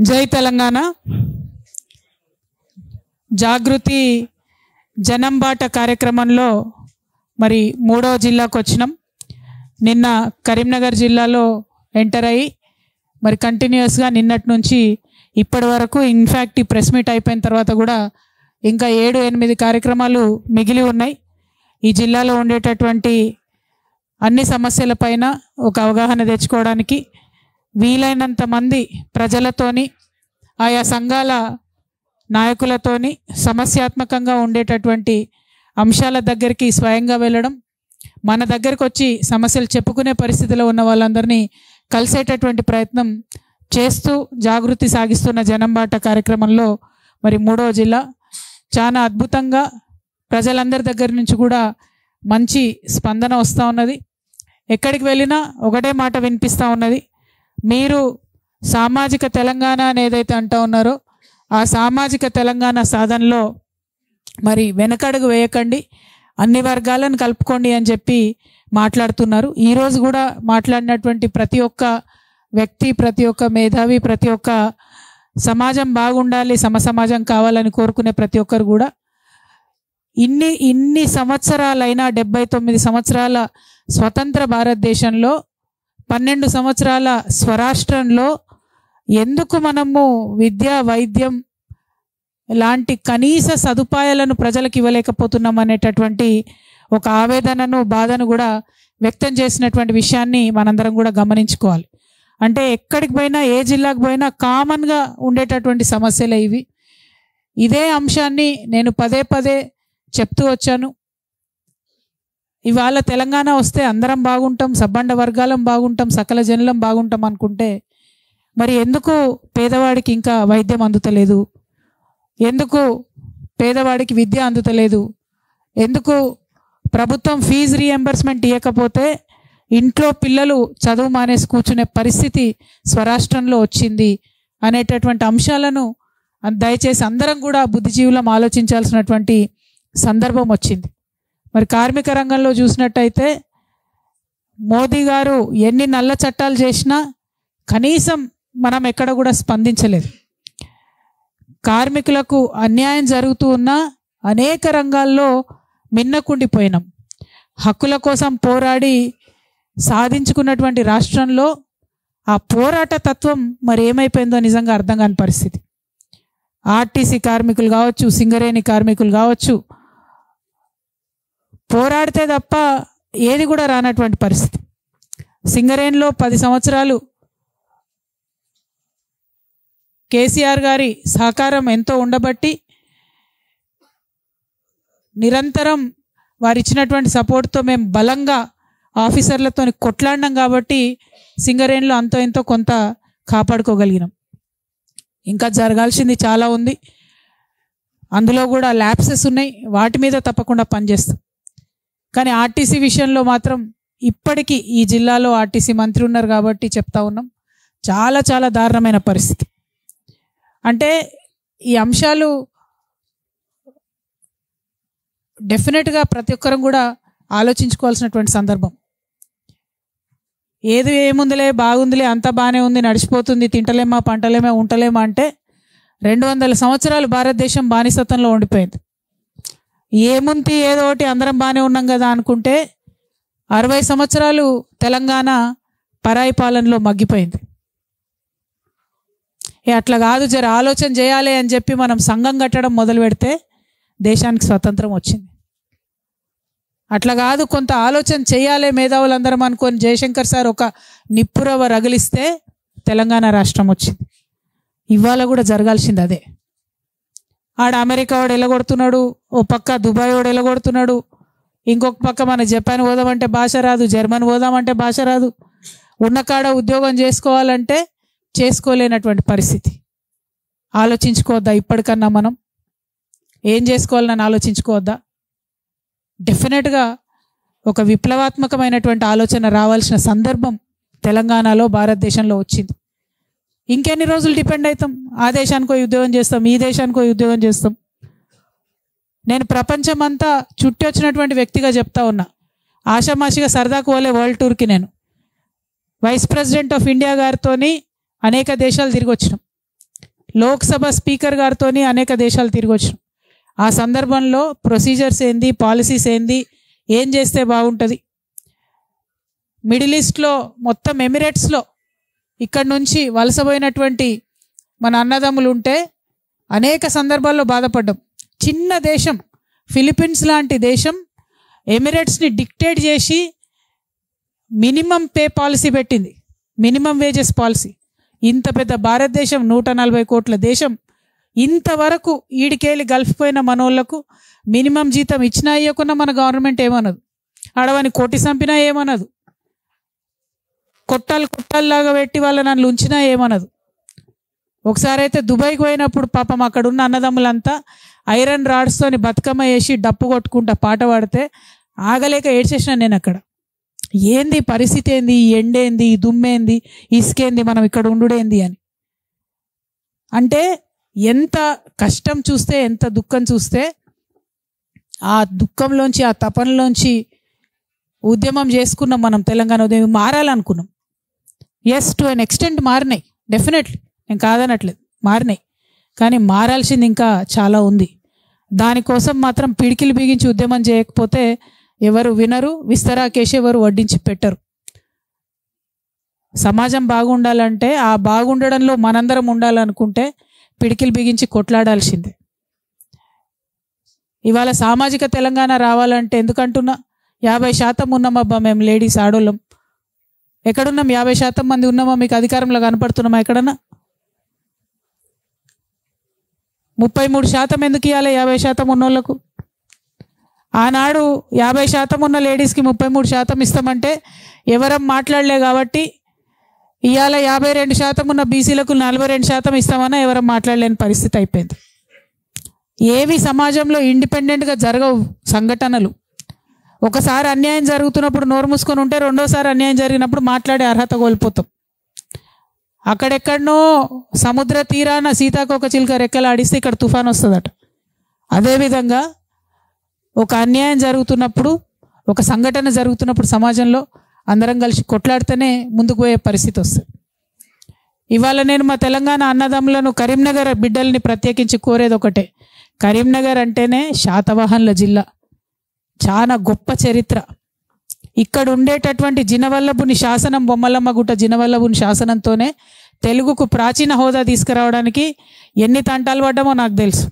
జై తెలంగాణ జాగృతి జనంబాట కార్యక్రమంలో మరి 3వ జిల్లాకు వచ్చినాం. నిన్న కరీంనగర్ జిల్లాలో ఎంటర్ అయ్యి మరి కంటిన్యూస్గా నిన్నటి నుంచి ఇప్పటి వరకు ఇన్ఫ్యాక్ట్ ఈ ప్రెస్ మీట్ అయిపోయిన తర్వాత కూడా ఇంకా 7-8 కార్యక్రమాలు మిగిలి ఉన్నాయి. ఈ జిల్లాలో ఉండేటటువంటి అన్ని సమస్యలపైన ఒక అవగాహన తెచ్చుకోవడానికి వీలైనంత మంది ప్రజలతోని ఆయా సంఘాల నాయకులతోని సమస్యాత్మకంగా ఉండేటటువంటి అంశాల దగ్గరికి స్వయంగా వెళ్ళడం, మన దగ్గరకు వచ్చి సమస్యలు చెప్పుకునే పరిస్థితిలో ఉన్న వాళ్ళందరినీ కలిసేటటువంటి ప్రయత్నం చేస్తూ జాగృతి సాగిస్తున్న జనంబాట కార్యక్రమంలో మరి 3వ జిల్లా చాలా అద్భుతంగా ప్రజలందరి దగ్గర నుంచి కూడా మంచి స్పందన వస్తూ ఉన్నది. ఎక్కడికి వెళ్ళినా ఒకటే మాట వినిపిస్తూ ఉన్నది, మీరు సామాజిక తెలంగాణ అని ఏదైతే అంటూ ఉన్నారో ఆ సామాజిక తెలంగాణ సాధనలో మరి వెనకడుగు వేయకండి, అన్ని వర్గాలను కలుపుకోండి అని చెప్పి మాట్లాడుతున్నారు. ఈరోజు కూడా మాట్లాడినటువంటి ప్రతి ఒక్క వ్యక్తి, ప్రతి ఒక్క మేధావి, ప్రతి ఒక్క సమాజం బాగుండాలి, సమసమాజం కావాలని కోరుకునే ప్రతి ఒక్కరు కూడా ఇన్ని సంవత్సరాలైనా 79 సంవత్సరాల స్వతంత్ర భారతదేశంలో 12 సంవత్సరాల స్వరాష్ట్రంలో ఎందుకు మనము విద్య, వైద్యం లాంటి కనీస సదుపాయాలను ప్రజలకు ఇవ్వలేకపోతున్నాం అనేటటువంటి ఒక ఆవేదనను, బాధను కూడా వ్యక్తం చేసినటువంటి విషయాన్ని మనందరం కూడా గమనించుకోవాలి. అంటే ఎక్కడికి పోయినా, ఏ జిల్లాకు పోయినా కామన్గా ఉండేటటువంటి సమస్యలే ఇవి. ఇదే అంశాన్ని నేను పదే పదే చెప్తూ వచ్చాను. ఇవాళ తెలంగాణ వస్తే అందరం బాగుంటాం, సబ్బండ వర్గాలం బాగుంటాం, సకల జనులం బాగుంటాం అనుకుంటే మరి ఎందుకు పేదవాడికి ఇంకా వైద్యం అందుతలేదు, ఎందుకు పేదవాడికి విద్య అందుతలేదు, ఎందుకు ప్రభుత్వం ఫీజు రీఎంబర్స్మెంట్ ఇవ్వకపోతే ఇంట్లో పిల్లలు చదువు మానేసి కూర్చునే పరిస్థితి స్వరాష్ట్రంలో వచ్చింది అనేటటువంటి అంశాలను దయచేసి అందరం కూడా బుద్ధిజీవులం ఆలోచించాల్సినటువంటి సందర్భం వచ్చింది. మరి కార్మిక రంగంలో చూసినట్టయితే మోదీ గారు ఎన్ని నల్ల చట్టాలు చేసినా కనీసం మనం ఎక్కడ కూడా స్పందించలేదు. కార్మికులకు అన్యాయం జరుగుతూ ఉన్న అనేక రంగాల్లో మిన్నకుండిపోయినాం. హక్కుల కోసం పోరాడి సాధించుకున్నటువంటి రాష్ట్రంలో ఆ పోరాట తత్వం మరి ఏమైపోయిందో నిజంగా అర్థం కాని పరిస్థితి. ఆర్టీసీ కార్మికులు కావచ్చు, సింగరేణి కార్మికులు కావచ్చు, పోరాడితే తప్ప ఏది కూడా రానటువంటి పరిస్థితి. సింగరేణిలో 10 సంవత్సరాలు కేసీఆర్ గారి సహకారం ఎంతో ఉండబట్టి నిరంతరం వారు ఇచ్చినటువంటి సపోర్ట్తో మేము బలంగా ఆఫీసర్లతో కొట్లాడినాం కాబట్టి సింగరేణిలో అంతో ఎంతో కొంత కాపాడుకోగలిగినాం. ఇంకా జరగాల్సింది చాలా ఉంది, అందులో కూడా ల్యాప్సెస్ ఉన్నాయి, వాటి మీద తప్పకుండా పనిచేస్తాం. కానీ ఆర్టీసీ విషయంలో మాత్రం ఇప్పటికీ ఈ జిల్లాలో ఆర్టీసీ మంత్రి ఉన్నారు కాబట్టి చెప్తా ఉన్నాం, చాలా చాలా దారుణమైన పరిస్థితి. అంటే ఈ అంశాలు డెఫినెట్గా ప్రతి ఒక్కరం కూడా ఆలోచించుకోవాల్సినటువంటి సందర్భం. ఏది ఏముందిలే, బాగుందిలే, అంతా బాగానే ఉంది, నడిచిపోతుంది, తింటలేమా, పంటలేమా, ఉంటలేమా అంటే 200 సంవత్సరాలు భారతదేశం బానిసత్వంలో ఉండిపోయింది. ఏముంది, ఏదో ఒకటి అందరం బాగానే ఉన్నాం కదా అనుకుంటే 60 సంవత్సరాలు తెలంగాణ పరాయి పాలనలో మగ్గిపోయింది. అట్లా కాదు, జర ఆలోచన చేయాలి అని చెప్పి మనం సంఘం కట్టడం మొదలు పెడితే దేశానికి స్వతంత్రం వచ్చింది. అట్లా కాదు, కొంత ఆలోచన చేయాలి మేధావులందరం అనుకొని జయశంకర్ సార్ ఒక నిప్పురవ రగిలిస్తే తెలంగాణ రాష్ట్రం వచ్చింది. ఇవాళ కూడా జరగాల్సింది అదే. ఆడ అమెరికా వాడు ఎలగొడుతున్నాడు, ఓ పక్క దుబాయ్ వాడు ఎలగొడుతున్నాడు, ఇంకొక పక్క మన జపాన్ పోదామంటే భాష రాదు, జర్మన్ పోదామంటే భాష రాదు, ఉన్న కాడ ఉద్యోగం చేసుకోవాలంటే చేసుకోలేనటువంటి పరిస్థితి. ఆలోచించుకోవద్దా? ఇప్పటికన్నా మనం ఏం చేసుకోవాలని ఆలోచించుకోవద్దా? డెఫినెట్గా ఒక విప్లవాత్మకమైనటువంటి ఆలోచన రావాల్సిన సందర్భం తెలంగాణలో, భారతదేశంలో వచ్చింది. ఇంకెన్ని రోజులు డిపెండ్ అవుతాం? ఆ దేశానికో ఉద్యోగం చేస్తాం, ఈ దేశానికో ఉద్యోగం చేస్తాం. నేను ప్రపంచం అంతా చుట్టి వచ్చినటువంటి వ్యక్తిగా చెప్తా ఉన్నా. ఆషామాషిగా సరదాకు పోలే వరల్డ్ టూర్కి. నేను వైస్ ప్రెసిడెంట్ ఆఫ్ ఇండియా గారితో అనేక దేశాలు తిరిగి వచ్చినాం. లోక్సభ స్పీకర్ గారితో అనేక దేశాలు తిరిగి వచ్చినాం. ఆ సందర్భంలో ప్రొసీజర్స్ ఏంది, పాలసీస్ ఏంది, ఏం చేస్తే బాగుంటుంది. మిడిల్ ఈస్ట్లో మొత్తం ఎమిరేట్స్లో ఇక్కడ నుంచి వలసపోయినటువంటి మన అన్నదమ్ములు ఉంటే అనేక సందర్భాల్లో బాధపడ్డాం. చిన్న దేశం ఫిలిప్పీన్స్ లాంటి దేశం ఎమిరేట్స్ని డిక్టేట్ చేసి మినిమం పే పాలసీ పెట్టింది, మినిమం వేజెస్ పాలసీ. ఇంత పెద్ద భారతదేశం, 140 కోట్ల దేశం, ఇంతవరకు ఈడికేలి గల్ఫ్ పోయిన మనోళ్లకు మినిమం జీతం ఇచ్చినా ఇవ్వకున్నా మన గవర్నమెంట్ ఏమనదు. ఆడవని కొట్టి చంపినా ఏమనదు, కొట్టాల్లాగా పెట్టి వాళ్ళ నన్ను ఉంచినా ఏమనదు. ఒకసారి అయితే దుబాయ్కి పోయినప్పుడు పాపం అక్కడున్న అన్నదమ్ములంతా ఐరన్ రాడ్స్తోని బతుకమ్మ వేసి డప్పు కొట్టుకుంటా పాట పాడితే ఆగలేక ఏడ్చేసిన నేను అక్కడ. ఏంది పరిస్థితి, ఏంది ఈ ఎండేంది, ఈ దుమ్మేంది, ఇసుకేంది, మనం ఇక్కడ ఉండుడేంది అని. అంటే ఎంత కష్టం చూస్తే, ఎంత దుఃఖం చూస్తే, ఆ దుఃఖంలోంచి, ఆ తపనలోంచి ఉద్యమం చేసుకున్నాం మనం. తెలంగాణ ఉద్యమం మారాలనుకున్నాం. ఎస్, టు అన్ ఎక్స్టెంట్ మారినాయి, డెఫినెట్లీ, నేను కాదనట్లేదు, మారినాయి. కానీ మారాల్సింది ఇంకా చాలా ఉంది. దానికోసం మాత్రం పిడికిలు బిగించి ఉద్యమం చేయకపోతే ఎవరు వినరు, విస్తరాకేసి ఎవరు వడ్డించి పెట్టరు. సమాజం బాగుండాలంటే, ఆ బాగుండడంలో మనందరం ఉండాలనుకుంటే పిడికిలు బిగించి కొట్లాడాల్సిందే. ఇవాళ సామాజిక తెలంగాణ రావాలంటే ఎందుకంటున్నా, 50% ఉన్నామబ్బా మేము లేడీస్, ఆడోళ్ళం. ఎక్కడున్నాం? 50% మంది ఉన్నామా? మీకు అధికారంలో కనపడుతున్నామా ఎక్కడన్నా? 33% ఎందుకు ఇవ్వాలి 50% ఉన్నోళ్లకు? ఆనాడు 50% ఉన్న లేడీస్కి 33% ఇస్తామంటే ఎవరం మాట్లాడలే కాబట్టి ఇవాళ 52% ఉన్న బీసీలకు 42% ఇస్తామన్నా ఎవరం మాట్లాడలేని పరిస్థితి అయిపోయింది. ఏవి సమాజంలో ఇండిపెండెంట్గా జరగవు సంఘటనలు. ఒకసారి అన్యాయం జరుగుతున్నప్పుడు నోరు మూసుకొని ఉంటే రెండోసారి అన్యాయం జరిగినప్పుడు మాట్లాడే అర్హత కోల్పోతాం. అక్కడెక్కడనో సముద్ర తీరాన సీతాకోక చిలుక రెక్కలు ఆడిస్తే ఇక్కడ తుఫాన్ వస్తుందట. అదేవిధంగా ఒక అన్యాయం జరుగుతున్నప్పుడు, ఒక సంఘటన జరుగుతున్నప్పుడు సమాజంలో అందరం కలిసి కొట్లాడితేనే ముందుకు పోయే పరిస్థితి వస్తుంది. ఇవాళ నేను మా తెలంగాణ అన్నదమ్ములను, కరీంనగర్ బిడ్డల్ని ప్రత్యేకించి కోరేది ఒకటే. కరీంనగర్ అంటేనే శాతవాహనుల జిల్లా, చాలా గొప్ప చరిత్ర. ఇక్కడ ఉండేటటువంటి జినవల్లభుని శాసనం, బొమ్మలమ్మ గుట్ట జినవల్లభుని శాసనంతోనే తెలుగుకు ప్రాచీన హోదా తీసుకురావడానికి ఎన్ని తంటాలు పడ్డామో నాకు తెలుసు.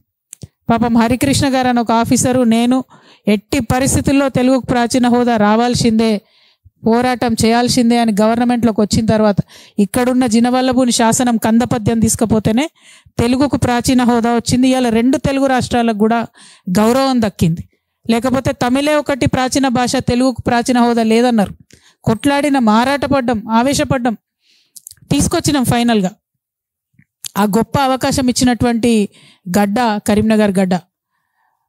పాపం హరికృష్ణ గారు అని ఒక ఆఫీసరు, నేను ఎట్టి పరిస్థితుల్లో తెలుగుకు ప్రాచీన హోదా రావాల్సిందే, పోరాటం చేయాల్సిందే అని గవర్నమెంట్లోకి వచ్చిన తర్వాత ఇక్కడున్న జినవల్లభుని శాసనం కందపద్యం తీసుకపోతేనే తెలుగుకు ప్రాచీన హోదా వచ్చింది. ఇవాళ 2 తెలుగు రాష్ట్రాలకు కూడా గౌరవం దక్కింది. లేకపోతే తమిళే ఒకటి ప్రాచీన భాష, తెలుగుకు ప్రాచీన హోదా లేదన్నారు. కొట్లాడిన, మారాటపడ్డం, ఆవేశపడ్డం, తీసుకొచ్చినాం ఫైనల్గా. ఆ గొప్ప అవకాశం ఇచ్చినటువంటి గడ్డ కరీంనగర్ గడ్డ.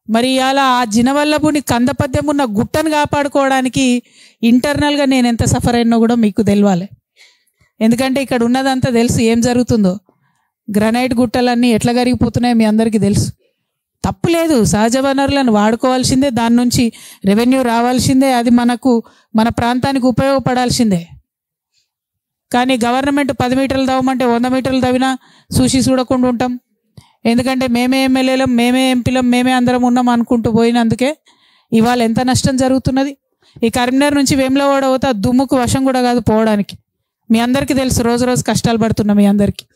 మరి ఇవాళ ఆ జినవల్లభుని కందపద్యం ఉన్న గుట్టను కాపాడుకోవడానికి ఇంటర్నల్గా నేను ఎంత సఫర్ అయినో కూడా మీకు తెలియాలి. ఎందుకంటే ఇక్కడ ఉన్నదంతా తెలుసు ఏం జరుగుతుందో. గ్రనైట్ గుట్టలన్నీ ఎట్లా కరిగిపోతున్నాయో మీ అందరికీ తెలుసు. తప్పు లేదు, సహజ వనరులను వాడుకోవాల్సిందే, దాని నుంచి రెవెన్యూ రావాల్సిందే, అది మనకు, మన ప్రాంతానికి ఉపయోగపడాల్సిందే. కానీ గవర్నమెంట్ 10 మీటర్లు తవ్వమంటే 100 మీటర్లు తవ్వినా చూడకుండా ఉంటాం. ఎందుకంటే మేమే ఎమ్మెల్యేలం, మేమే ఎంపీలం, మేమే అందరం ఉన్నాం అనుకుంటూ పోయినందుకే ఇవాళ ఎంత నష్టం జరుగుతున్నది. ఈ కరీంనగర్ నుంచి వేములవాడ పోతే ఆ దుమ్ముకు వశం కూడా కాదు పోవడానికి. మీ అందరికీ తెలుసు, రోజు రోజు కష్టాలు పడుతున్నాం. మీ అందరికీ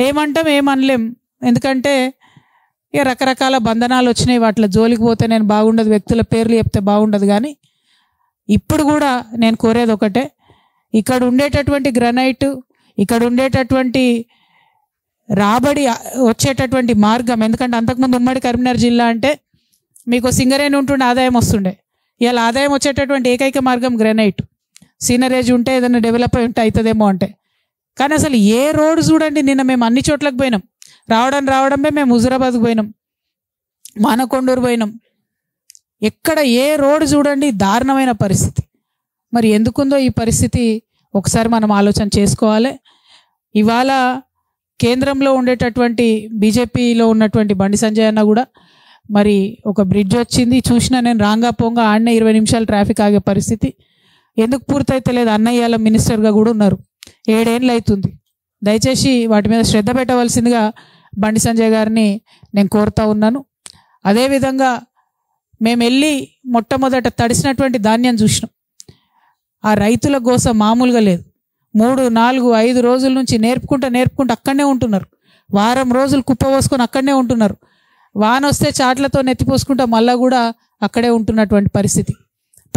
ఏమంటాం, ఏమనలేం. ఎందుకంటే ఇక రకరకాల బంధనాలు వచ్చినాయి, వాటిలో జోలికి పోతే నేను బాగుండదు, వ్యక్తుల పేర్లు చెప్తే బాగుండదు. కానీ ఇప్పుడు కూడా నేను కోరేది ఒకటే, ఇక్కడ ఉండేటటువంటి గ్రనైట్, ఇక్కడ ఉండేటటువంటి రాబడి వచ్చేటటువంటి మార్గం. ఎందుకంటే అంతకుముందు ఉమ్మడి కరీంనగర్ జిల్లా అంటే మీకు సింగరేణి ఉంటుండే, ఆదాయం వస్తుండే. ఇవాళ ఆదాయం వచ్చేటటువంటి ఏకైక మార్గం గ్రనైట్. సీనరేజ్ ఉంటే ఏదైనా డెవలప్ అయి ఉంటే అవుతుందేమో అంటే. కానీ అసలు ఏ రోడ్డు చూడండి, నిన్న మేము అన్ని చోట్లకు పోయినాం. రావడమే మేము హుజురాబాద్కు పోయినాం, మానకొండూరు పోయినాం. ఎక్కడ ఏ రోడ్డు చూడండి దారుణమైన పరిస్థితి. మరి ఎందుకుందో ఈ పరిస్థితి ఒకసారి మనం ఆలోచన చేసుకోవాలి. ఇవాళ కేంద్రంలో ఉండేటటువంటి బీజేపీలో ఉన్నటువంటి బండి సంజయ్ అన్న కూడా మరి ఒక బ్రిడ్జ్ వచ్చింది చూసినా నేను, రాంగా పోంగా ఆడనే 20 నిమిషాలు ట్రాఫిక్ ఆగే పరిస్థితి. ఎందుకు పూర్తయితే లేదు? అన్నయ్య మినిస్టర్గా కూడా ఉన్నారు, 7 ఏళ్ళు అవుతుంది. దయచేసి వాటి మీద శ్రద్ధ పెట్టవలసిందిగా బండి సంజయ్ గారిని నేను కోరుతా ఉన్నాను. అదేవిధంగా మేము వెళ్ళి మొట్టమొదట తడిసినటువంటి ధాన్యం చూసినాం. ఆ రైతుల గోస మామూలుగా లేదు. 3, 4, 5 రోజుల నుంచి నేర్పుకుంటూ అక్కడనే ఉంటున్నారు. వారం రోజులు కుప్ప పోసుకొని అక్కడనే ఉంటున్నారు. వాన వస్తే చాట్లతో నెత్తిపోసుకుంటా మళ్ళా కూడా అక్కడే ఉంటున్నటువంటి పరిస్థితి.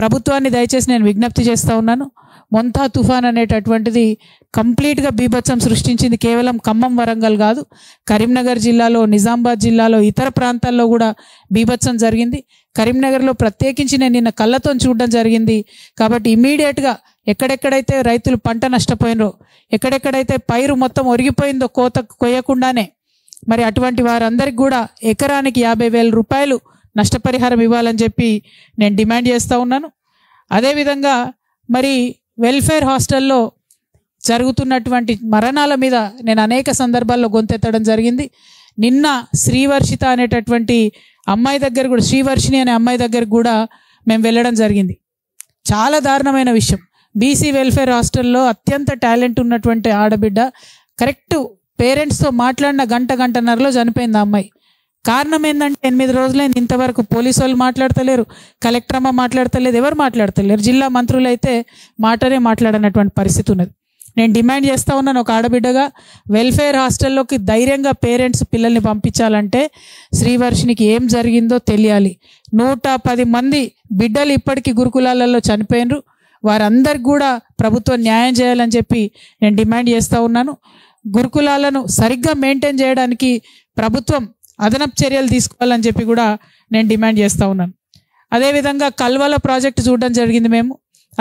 ప్రభుత్వాన్ని దయచేసి నేను విజ్ఞప్తి చేస్తూ ఉన్నాను. మొంతా తుఫాన్ అనేటటువంటిది కంప్లీట్గా బీభత్సం సృష్టించింది. కేవలం ఖమ్మం, వరంగల్ కాదు, కరీంనగర్ జిల్లాలో, నిజామాబాద్ జిల్లాలో, ఇతర ప్రాంతాల్లో కూడా బీభత్సం జరిగింది. కరీంనగర్లో ప్రత్యేకించి నేను నిన్న కళ్ళతో చూడడం జరిగింది. కాబట్టి ఇమీడియట్గా ఎక్కడెక్కడైతే రైతులు పంట నష్టపోయినరో, ఎక్కడెక్కడైతే పైరు మొత్తం ఒరిగిపోయిందో కోత కొయ్యకుండానే, మరి అటువంటి వారందరికీ కూడా ఎకరానికి 50,000 రూపాయలు నష్టపరిహారం ఇవ్వాలని చెప్పి నేను డిమాండ్ చేస్తూ ఉన్నాను. అదేవిధంగా మరి వెల్ఫేర్ హాస్టల్లో జరుగుతున్నటువంటి మరణాల మీద నేను అనేక సందర్భాల్లో గొంతెత్తడం జరిగింది. నిన్న శ్రీవర్షిత అనేటటువంటి అమ్మాయి దగ్గర కూడా, శ్రీవర్షిణి అనే అమ్మాయి దగ్గర కూడా మేము వెళ్ళడం జరిగింది. చాలా దారుణమైన విషయం. బీసీ వెల్ఫేర్ హాస్టల్లో అత్యంత టాలెంట్ ఉన్నటువంటి ఆడబిడ్డ కరెక్ట్ పేరెంట్స్తో మాట్లాడిన గంటన్నరలో చనిపోయింది ఆ అమ్మాయి. కారణం ఏంటంటే 8 రోజులైంది ఇంతవరకు పోలీసు వాళ్ళు మాట్లాడతలేరు, కలెక్టర్ అమ్మ మాట్లాడతలేదు, ఎవరు మాట్లాడతలేరు. జిల్లా మంత్రులు అయితే మాట్లాడనటువంటి పరిస్థితి ఉన్నది. నేను డిమాండ్ చేస్తూ ఉన్నాను, ఒక ఆడబిడ్డగా వెల్ఫేర్ హాస్టల్లోకి ధైర్యంగా పేరెంట్స్ పిల్లల్ని పంపించాలంటే శ్రీవర్షినికి ఏం జరిగిందో తెలియాలి. 110 మంది బిడ్డలు ఇప్పటికీ గురుకులాలలో చనిపోయినరు. వారందరికి కూడా ప్రభుత్వం న్యాయం చేయాలని చెప్పి నేను డిమాండ్ చేస్తూ ఉన్నాను. గురుకులాలను సరిగ్గా మెయింటైన్ చేయడానికి ప్రభుత్వం అదనపు చర్యలు తీసుకోవాలని చెప్పి కూడా నేను డిమాండ్ చేస్తూ ఉన్నాను. అదేవిధంగా కల్వల ప్రాజెక్టు చూడడం జరిగింది మేము.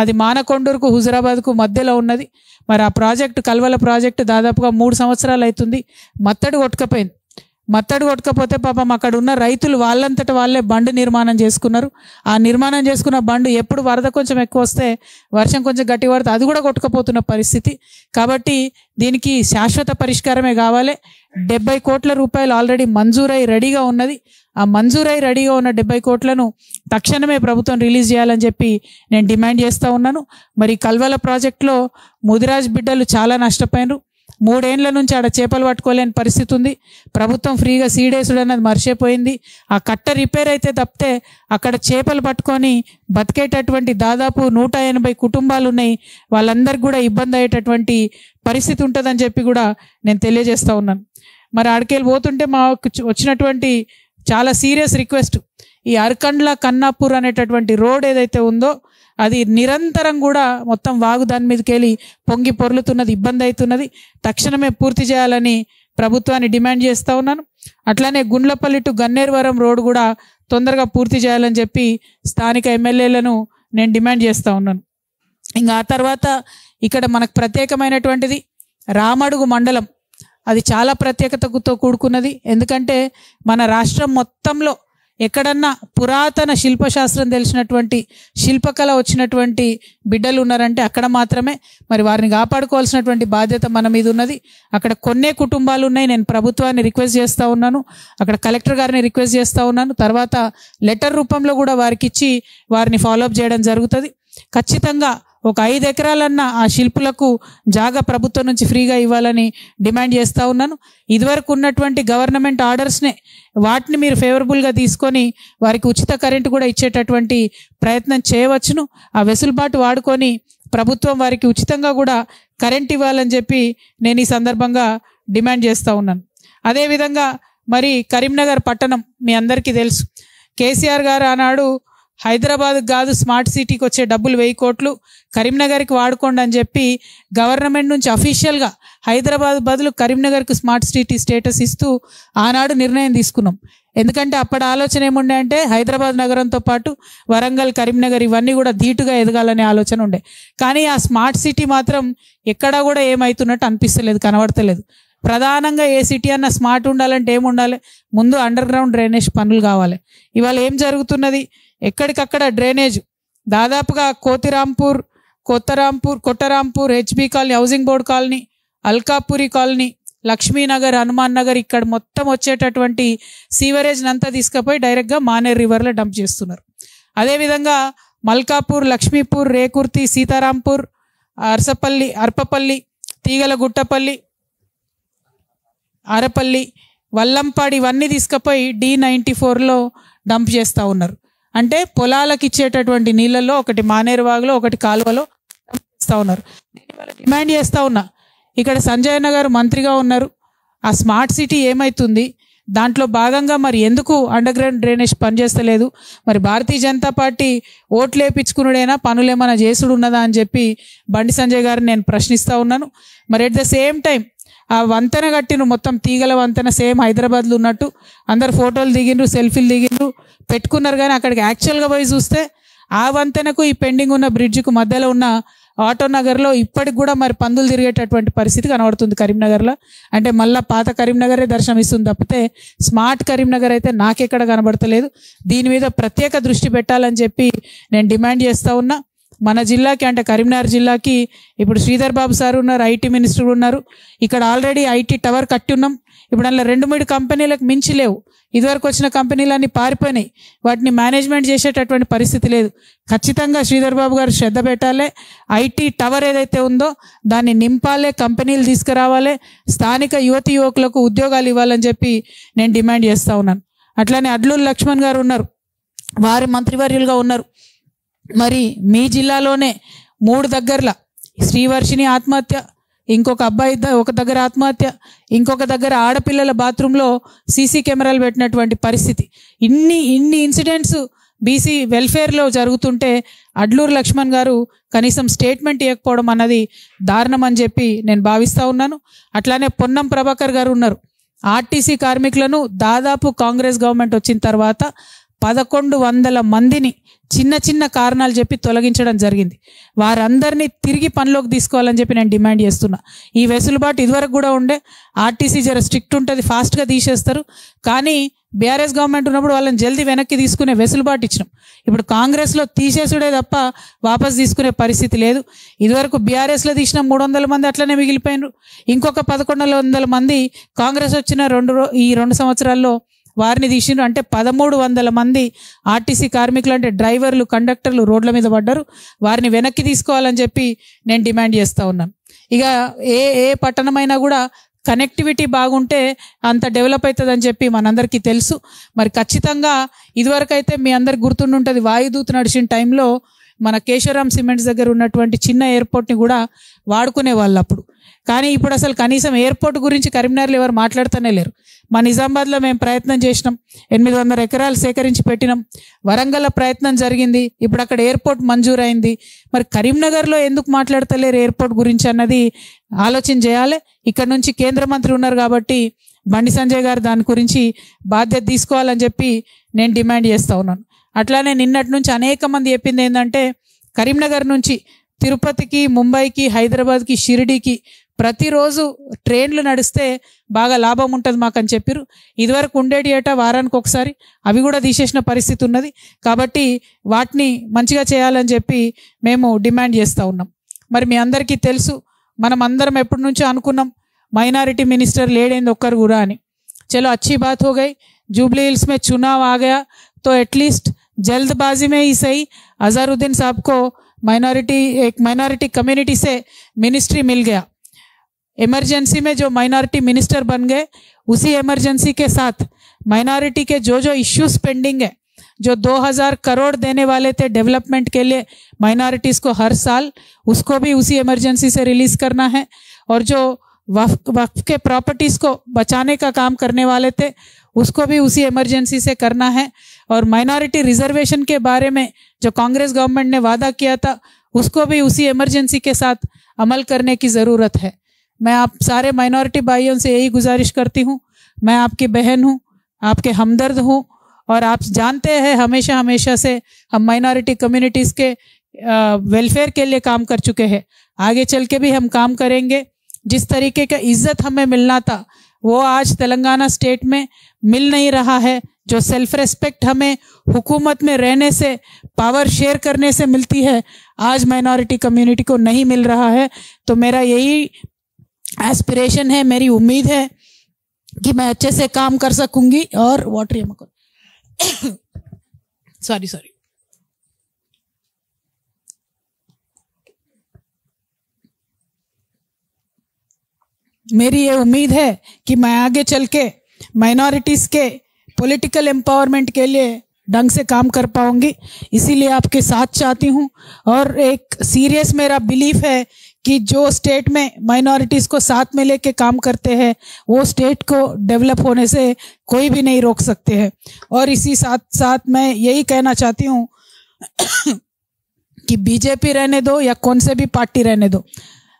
అది మానకొండూరుకు, హుజురాబాద్కు మధ్యలో ఉన్నది. మరి ఆ ప్రాజెక్టు, కల్వల ప్రాజెక్టు దాదాపుగా 3 సంవత్సరాలు అవుతుంది. మత్తడి కొట్టుకపోయింది. మత్తడి కొట్టుకపోతే పాపం అక్కడ ఉన్న రైతులు వాళ్ళంతట వాళ్ళే బండు నిర్మాణం చేసుకున్నారు. ఆ నిర్మాణం చేసుకున్న బండు ఎప్పుడు వరద కొంచెం ఎక్కువ వస్తే, వర్షం కొంచెం గట్టి పడితే అది కూడా కొట్టుకపోతున్న పరిస్థితి. కాబట్టి దీనికి శాశ్వత పరిష్కారమే కావాలి. 70 కోట్ల రూపాయలు ఆల్రెడీ మంజూరై రెడీగా ఉన్నది. ఆ మంజూరై రెడీగా ఉన్న 70 కోట్లను తక్షణమే ప్రభుత్వం రిలీజ్ చేయాలని చెప్పి నేను డిమాండ్ చేస్తూ ఉన్నాను. మరి కల్వల ప్రాజెక్టులో ముదిరాజ్ బిడ్డలు చాలా నష్టపోయినారు. 3 ఏళ్ల నుంచి ఆడ చేపలు పట్టుకోలేని పరిస్థితి ఉంది. ప్రభుత్వం ఫ్రీగా సీడేసుడు అన్నది మర్చిపోయింది. ఆ కట్ట రిపేర్ అయితే తప్పితే అక్కడ చేపలు పట్టుకొని బతికేటటువంటి దాదాపు 180 కుటుంబాలు ఉన్నాయి. వాళ్ళందరికీ కూడా ఇబ్బంది అయ్యేటటువంటి పరిస్థితి ఉంటుందని చెప్పి కూడా నేను తెలియజేస్తూ ఉన్నాను. మరి ఆడికెళ్ళి పోతుంటే మాకు వచ్చినటువంటి చాలా సీరియస్ రిక్వెస్ట్, ఈ అర్కండ్ల కన్నాపూర్ అనేటటువంటి రోడ్ ఏదైతే ఉందో అది నిరంతరం కూడా మొత్తం వాగు దాని మీదకి వెళ్ళి పొంగి పొర్లుతున్నది, ఇబ్బంది అవుతున్నది. తక్షణమే పూర్తి చేయాలని ప్రభుత్వాన్ని డిమాండ్ చేస్తూ ఉన్నాను. అట్లానే గుండ్లపల్లి టు గన్నేరువరం రోడ్ కూడా తొందరగా పూర్తి చేయాలని చెప్పి స్థానిక ఎమ్మెల్యేలను నేను డిమాండ్ చేస్తూ ఉన్నాను. ఇంకా ఆ తర్వాత ఇక్కడ మనకు ప్రత్యేకమైనటువంటిది రామడుగు మండలం. అది చాలా ప్రత్యేకతతో కూడుకున్నది. ఎందుకంటే మన రాష్ట్రం మొత్తంలో ఎక్కడన్నా పురాతన శిల్పశాస్త్రం తెలిసినటువంటి, శిల్పకళ వచ్చినటువంటి బిడ్డలు ఉన్నారంటే అక్కడ మాత్రమే. మరి వారిని కాపాడుకోవాల్సినటువంటి బాధ్యత మన మీద ఉన్నది. అక్కడ కొన్నే కుటుంబాలు ఉన్నాయి. నేను ప్రభుత్వాన్ని రిక్వెస్ట్ చేస్తూ ఉన్నాను, అక్కడ కలెక్టర్ గారిని రిక్వెస్ట్ చేస్తూ ఉన్నాను. తర్వాత లెటర్ రూపంలో కూడా వారికి ఇచ్చి వారిని ఫాలోఅప్ చేయడం జరుగుతుంది. ఖచ్చితంగా ఒక 5 ఎకరాలన్నా ఆ శిల్పులకు జాగా ప్రభుత్వం నుంచి ఫ్రీగా ఇవ్వాలని డిమాండ్ చేస్తూ ఉన్నాను. ఇదివరకు ఉన్నటువంటి గవర్నమెంట్ ఆర్డర్స్నే వాటిని మీరు ఫేవరబుల్గా తీసుకొని వారికి ఉచిత కరెంటు కూడా ఇచ్చేటటువంటి ప్రయత్నం చేయవచ్చును. ఆ వెసులుబాటు వాడుకొని ప్రభుత్వం వారికి ఉచితంగా కూడా కరెంట్ ఇవ్వాలని చెప్పి నేను ఈ సందర్భంగా డిమాండ్ చేస్తూ ఉన్నాను. అదేవిధంగా మరి కరీంనగర్ పట్టణం మీ అందరికీ తెలుసు. కేసీఆర్ గారు ఆనాడు హైదరాబాద్కి కాదు స్మార్ట్ సిటీకి వచ్చే డబ్బులు 1000 కోట్లు కరీంనగర్కి వాడుకోండి అని చెప్పి గవర్నమెంట్ నుంచి అఫీషియల్గా హైదరాబాద్ బదులు కరీంనగర్కు స్మార్ట్ సిటీ స్టేటస్ ఇస్తూ ఆనాడు నిర్ణయం తీసుకున్నాం. ఎందుకంటే అప్పటి ఆలోచన ఏముండే అంటే హైదరాబాద్ నగరంతో పాటు వరంగల్, కరీంనగర్ ఇవన్నీ కూడా ధీటుగా ఎదగాలనే ఆలోచన ఉండే. కానీ ఆ స్మార్ట్ సిటీ మాత్రం ఎక్కడా కూడా ఏమవుతున్నట్టు అనిపిస్తలేదు, కనబడతలేదు. ప్రధానంగా ఏ సిటీ అన్న స్మార్ట్ ఉండాలంటే ఏముండాలి? ముందు అండర్ గ్రౌండ్ డ్రైనేజ్ పనులు కావాలి. ఇవాళ ఏం జరుగుతున్నది? ఎక్కడికక్కడ డ్రైనేజ్ దాదాపుగా Kothirampur, Kottarampur, HB colony, housing board colony, Alkapuri colony, Laxminagar, Hanuman Nagar ఇక్కడ మొత్తం వచ్చేటటువంటి సీవరేజ్ని అంతా తీసుకుపోయి డైరెక్ట్గా మానేర్ రివర్లో డంప్ చేస్తున్నారు. అదేవిధంగా మల్కాపూర్, లక్ష్మీపూర్, రేకుర్తి, సీతారాంపూర్, అర్పపల్లి, తీగల గుట్టపల్లి, ఆరపల్లి, వల్లంపాడి ఇవన్నీ తీసుకుపోయి D94లో డంప్ చేస్తూ ఉన్నారు. అంటే పొలాలకు ఇచ్చేటటువంటి నీళ్ళల్లో ఒకటి మానేరువాగులో ఒకటి కాలువలో ఇస్తూ ఉన్నారు. డిమాండ్ చేస్తూ ఉన్నా, ఇక్కడ సంజయ్ అన్న గారు మంత్రిగా ఉన్నారు, ఆ స్మార్ట్ సిటీ ఏమవుతుంది, దాంట్లో భాగంగా మరి ఎందుకు అండర్ గ్రౌండ్ డ్రైనేజ్ పనిచేస్తలేదు, మరి భారతీయ జనతా పార్టీ ఓట్లు వేయించుకున్నాడైనా పనులేమైనా చేసుడు ఉన్నదా అని చెప్పి బండి సంజయ్ గారిని నేను ప్రశ్నిస్తూ ఉన్నాను. మరి ఎట్ ద సేమ్ టైం ఆ వంతెన కట్టిన మొత్తం తీగల వంతెన సేమ్ హైదరాబాద్లో ఉన్నట్టు అందరు ఫోటోలు దిగిండ్రు, సెల్ఫీలు దిగిండ్రు, పెట్టుకున్నారు. కానీ అక్కడికి యాక్చువల్గా పోయి చూస్తే ఆ వంతెనకు ఈ పెండింగ్ ఉన్న బ్రిడ్జ్కు మధ్యలో ఉన్న ఆటో నగర్లో ఇప్పటికి కూడా మరి పందులు తిరిగేటటువంటి పరిస్థితి కనబడుతుంది కరీంనగర్లో. అంటే మళ్ళీ పాత కరీంనగరే దర్శనం ఇస్తుంది తప్పితే స్మార్ట్ కరీంనగర్ అయితే నాకెక్కడ కనబడతలేదు. దీని మీద ప్రత్యేక దృష్టి పెట్టాలని చెప్పి నేను డిమాండ్ చేస్తూ ఉన్నా. మన జిల్లాకి అంటే కరీంనగర్ జిల్లాకి ఇప్పుడు శ్రీధర్ బాబు సార్ ఉన్నారు, ఐటీ మినిస్టర్ ఉన్నారు. ఇక్కడ ఆల్రెడీ ఐటీ టవర్ కట్టి ఉన్నాం. ఇప్పుడు అందులో 2-3 కంపెనీలకు మించి లేవు. ఇదివరకు వచ్చిన కంపెనీలన్నీ పారిపోయినాయి. వాటిని మేనేజ్మెంట్ చేసేటటువంటి పరిస్థితి లేదు. ఖచ్చితంగా శ్రీధర్ బాబు గారు శ్రద్ధ పెట్టాలి. ఐటీ టవర్ ఏదైతే ఉందో దాన్ని నింపాలి, కంపెనీలు తీసుకురావాలి, స్థానిక యువతి యువకులకు ఉద్యోగాలు ఇవ్వాలని చెప్పి నేను డిమాండ్ చేస్తూ ఉన్నాను. అట్లానే అడ్లూరు లక్ష్మణ్ గారు ఉన్నారు, వారి మంత్రివర్యులుగా ఉన్నారు. మరి మీ జిల్లాలోనే 3 దగ్గరలా శ్రీవర్షిని ఆత్మహత్య, ఇంకొక అబ్బాయి ఒక దగ్గర ఆత్మహత్య, ఇంకొక దగ్గర ఆడపిల్లల బాత్రూంలో సీసీ కెమెరాలు పెట్టినటువంటి పరిస్థితి. ఇన్ని ఇన్సిడెంట్స్ బీసీ వెల్ఫేర్లో జరుగుతుంటే అడ్లూరు లక్ష్మణ్ గారు కనీసం స్టేట్మెంట్ ఇవ్వకపోవడం అన్నది దారుణం అని చెప్పి నేను భావిస్తూ ఉన్నాను. అట్లానే పొన్నం ప్రభాకర్ గారు ఉన్నారు. ఆర్టీసీ కార్మికులను దాదాపు కాంగ్రెస్ గవర్నమెంట్ వచ్చిన తర్వాత 1100 మందిని చిన్న చిన్న కారణాలు చెప్పి తొలగించడం జరిగింది. వారందరినీ తిరిగి పనిలోకి తీసుకోవాలని చెప్పి నేను డిమాండ్ చేస్తున్నా. ఈ వెసులుబాటు ఇదివరకు కూడా ఉండే, ఆర్టీసీ జర స్ట్రిక్ట్ ఉంటుంది, ఫాస్ట్గా తీసేస్తారు. కానీ బీఆర్ఎస్ గవర్నమెంట్ ఉన్నప్పుడు వాళ్ళని జల్దీ వెనక్కి తీసుకునే వెసులుబాటు ఇచ్చినాం. ఇప్పుడు కాంగ్రెస్లో తీసేసుడే తప్ప వాపస్ తీసుకునే పరిస్థితి లేదు. ఇదివరకు బీఆర్ఎస్లో తీసిన 300 మంది అట్లనే మిగిలిపోయినారు. ఇంకొక 1100 మంది కాంగ్రెస్ వచ్చిన ఈ 2 సంవత్సరాల్లో వారిని తీసిండ్రు. అంటే 1300 మంది ఆర్టీసీ కార్మికులు అంటే డ్రైవర్లు, కండక్టర్లు రోడ్ల మీద పడ్డారు. వారిని వెనక్కి తీసుకోవాలని చెప్పి నేను డిమాండ్ చేస్తూ ఉన్నాను. ఇక ఏ పట్టణమైనా కూడా కనెక్టివిటీ బాగుంటే అంత డెవలప్ అవుతుందని చెప్పి మనందరికీ తెలుసు. మరి ఖచ్చితంగా ఇదివరకు అయితే మీ అందరికి గుర్తుండుంటుంది, వాయుదూత నడిచిన టైంలో మన కేశవరామ్ సిమెంట్స్ దగ్గర ఉన్నటువంటి చిన్న ఎయిర్పోర్ట్ని కూడా వాడుకునే వాళ్ళు అప్పుడు. కానీ ఇప్పుడు అసలు కనీసం ఎయిర్పోర్ట్ గురించి కరీంనగర్లో ఎవరు మాట్లాడుతూనే లేరు. మా నిజామాబాద్లో మేము ప్రయత్నం చేసినాం, 800 ఎకరాలు సేకరించి పెట్టినాం. వరంగల్ ప్రయత్నం జరిగింది, ఇప్పుడు అక్కడ ఎయిర్పోర్ట్ మంజూరైంది. మరి కరీంనగర్లో ఎందుకు మాట్లాడతలేరు ఎయిర్పోర్ట్ గురించి అన్నది ఆలోచన చేయాలి. ఇక్కడ నుంచి కేంద్ర మంత్రి ఉన్నారు కాబట్టి బండి సంజయ్ గారు దాని గురించి బాధ్యత తీసుకోవాలని చెప్పి నేను డిమాండ్ చేస్తూ ఉన్నాను. అట్లానే నిన్నటి నుంచి అనేక మంది చెప్పింది ఏంటంటే కరీంనగర్ నుంచి తిరుపతికి, ముంబైకి, హైదరాబాద్కి, షిరిడీకి ప్రతిరోజు ట్రైన్లు నడిస్తే బాగా లాభం ఉంటుంది మాకు అని చెప్పారు. ఇదివరకు ఉండేటి ఏటా వారానికి ఒకసారి, అవి కూడా తీసేసిన పరిస్థితి ఉన్నది. కాబట్టి వాటిని మంచిగా చేయాలని చెప్పి మేము డిమాండ్ చేస్తూ ఉన్నాం. మరి మీ అందరికీ తెలుసు, మనం అందరం ఎప్పటి నుంచో అనుకున్నాం మైనారిటీ మినిస్టర్ లేడైంది ఒక్కరు కూడా అని. చలో अच्छी बात हो गई, जुबली हिल्स में चुनाव आ गया तो एटलीस्ट जल्दबाजी में ही सही अजहरुद्दीन साहब को एक माइनॉरिटी कम्युनिटी से मिनिस्ट्री मिल गया. इमरजेंसी में जो माइनॉरिटी मिनिस्टर बन गए, उसी इमरजेंसी के साथ माइनॉरिटी के जो इश्यूज पेंडिंग है, जो 2000 करोड़ देने वाले थे डेवलपमेंट के लिए माइनॉरिटीज़ को हर साल, उसको भी उसी इमरजेंसी से रिलीज़ करना है. और जो वक्फ के प्रॉपर्टीज़ को बचाने का काम करने वाले थे, उसको भी उसी इमरजेंसी से करना है. और माइनॉरिटी रिजर्वेशन के बारे में जो कांग्रेस गवर्नमेंट ने वादा किया था, उसको भी उसी इमरजेंसी के साथ अमल करने की ज़रूरत है. मैं आप सारे माइनॉरिटी भाइयों से यही गुजारिश करती हूँ, मैं आपकी बहन हूँ, आपके हमदर्द हूँ, और आप जानते हैं हमेशा से हम माइनॉरिटी कम्युनिटीज़ के वेलफेयर के लिए काम कर चुके हैं. आगे चल के भी हम काम करेंगे. जिस तरीके का इज्जत हमें मिलना था वो आज तेलंगाना स्टेट में मिल नहीं रहा है. जो सेल्फ रेस्पेक्ट हमें हुकूमत में रहने से, पावर शेयर करने से मिलती है, आज माइनॉरिटी कम्युनिटी को नहीं मिल रहा है. तो मेरा यही एस्पिरेशन है, मेरी उम्मीद है कि मैं अच्छे से काम कर सकूंगी. और वाटर सॉरी मेरी ये उम्मीद है कि मैं आगे चल के माइनॉरिटीज़ के पॉलिटिकल एम्पावरमेंट के लिए ढंग से काम कर पाऊंगी, इसीलिए आपके साथ चाहती हूँ। और एक सीरियस मेरा बिलीफ है कि जो स्टेट में माइनॉरिटीज़ को साथ में लेके काम करते हैं वो स्टेट को डेवलप होने से कोई भी नहीं रोक सकते हैं। और इसी साथ साथ मैं यही कहना चाहती हूँ कि बीजेपी रहने दो या कौन से भी पार्टी रहने दो,